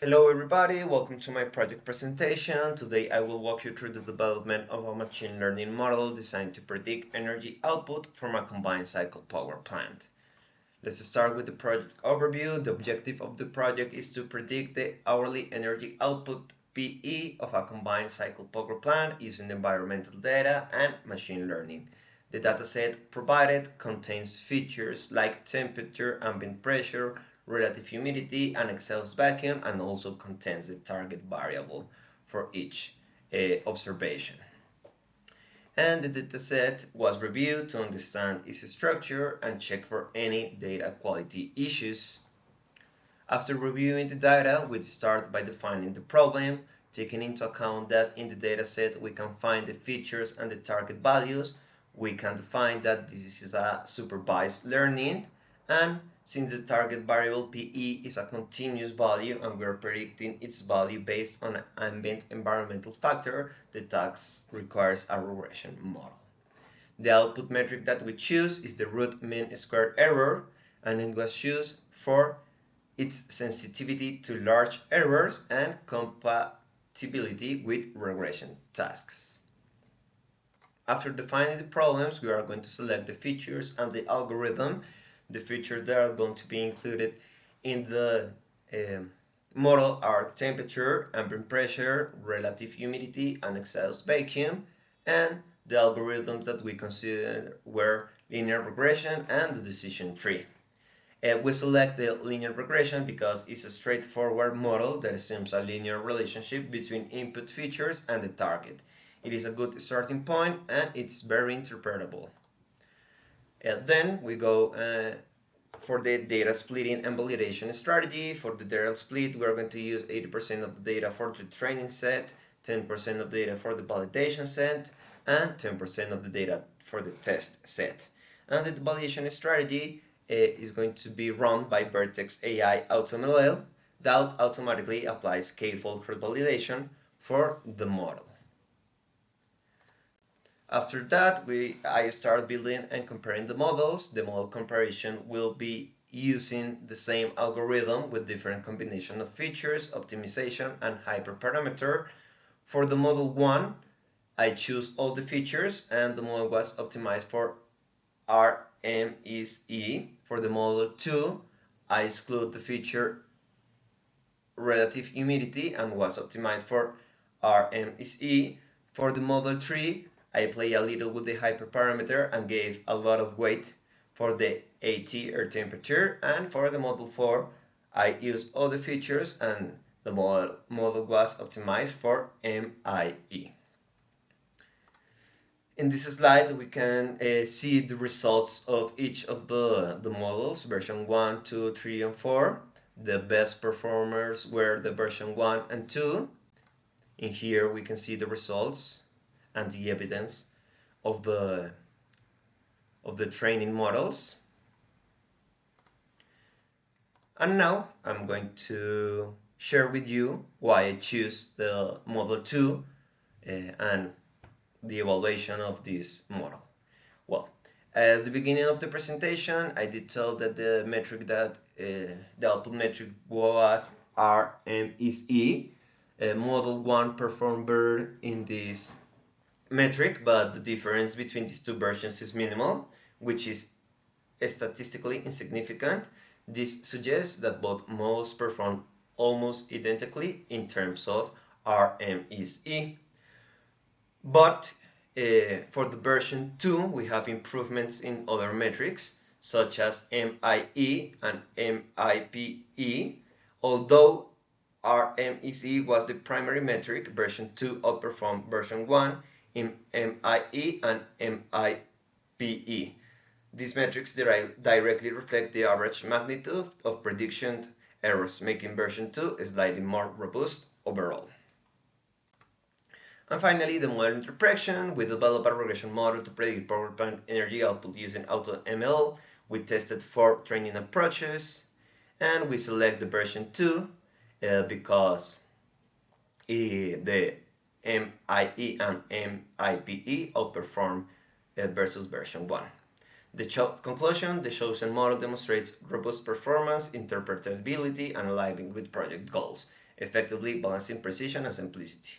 Hello everybody, welcome to my project presentation. Today I will walk you through the development of a machine learning model designed to predict energy output from a combined cycle power plant. Let's start with the project overview. The objective of the project is to predict the hourly energy output PE of a combined cycle power plant using environmental data and machine learning. The dataset provided contains features like temperature, ambient pressure, relative humidity, and exhaust vacuum, and also contains the target variable for each observation. And the dataset was reviewed to understand its structure and check for any data quality issues. After reviewing the data, we start by defining the problem, taking into account that in the dataset we can find the features and the target values. We can define that this is a supervised learning, and since the target variable PE is a continuous value and we are predicting its value based on an ambient environmental factor, the task requires a regression model. The output metric that we choose is the root mean square error, and it was chosen for its sensitivity to large errors and compatibility with regression tasks. After defining the problems, we are going to select the features and the algorithm. The features that are going to be included in the model are temperature, ambient pressure, relative humidity, and exhaust vacuum, and the algorithms that we consider were linear regression and the decision tree. We select the linear regression because it's a straightforward model that assumes a linear relationship between input features and the target. It is a good starting point and it's very interpretable. Then we go for the data splitting and validation strategy. For the data split, we are going to use 80% of the data for the training set, 10% of the data for the validation set, and 10% of the data for the test set. And the validation strategy is going to be run by Vertex AI AutoML that automatically applies k-fold cross-validation for the model. After that, I start building and comparing the models. The model comparison will be using the same algorithm with different combination of features, optimization, and hyperparameter. For the model 1, I choose all the features and the model was optimized for RMSE. For the model 2, I exclude the feature relative humidity and was optimized for RMSE. For the model 3, I play a little with the hyperparameter and gave a lot of weight for the AT air temperature. And for the model 4, I used all the features and the model was optimized for MIE. In this slide, we can see the results of each of the models, version 1, 2, 3, and 4. The best performers were the version 1 and 2. In here, we can see the results and the evidence of the training models. And now I'm going to share with you why I choose the model 2 and the evaluation of this model. Well, as the beginning of the presentation, I did tell that the metric that the output metric was RMSE. Model 1 performed better in this metric, but the difference between these two versions is minimal, which is statistically insignificant. This suggests that both models perform almost identically in terms of RMSE. But for the version 2, we have improvements in other metrics, such as MIE and MIPE. Although RMSE was the primary metric, version 2 outperformed version 1 in MIE and MIPE. These metrics directly reflect the average magnitude of prediction errors, making version 2 slightly more robust overall. And finally, the model interpretation. We developed a regression model to predict power plant energy output using AutoML. We tested 4 training approaches, and we select the version 2 because the MIE and MIPE outperform versus version 1. The conclusion, the chosen model demonstrates robust performance, interpretability, and aligning with project goals. effectively balancing precision and simplicity.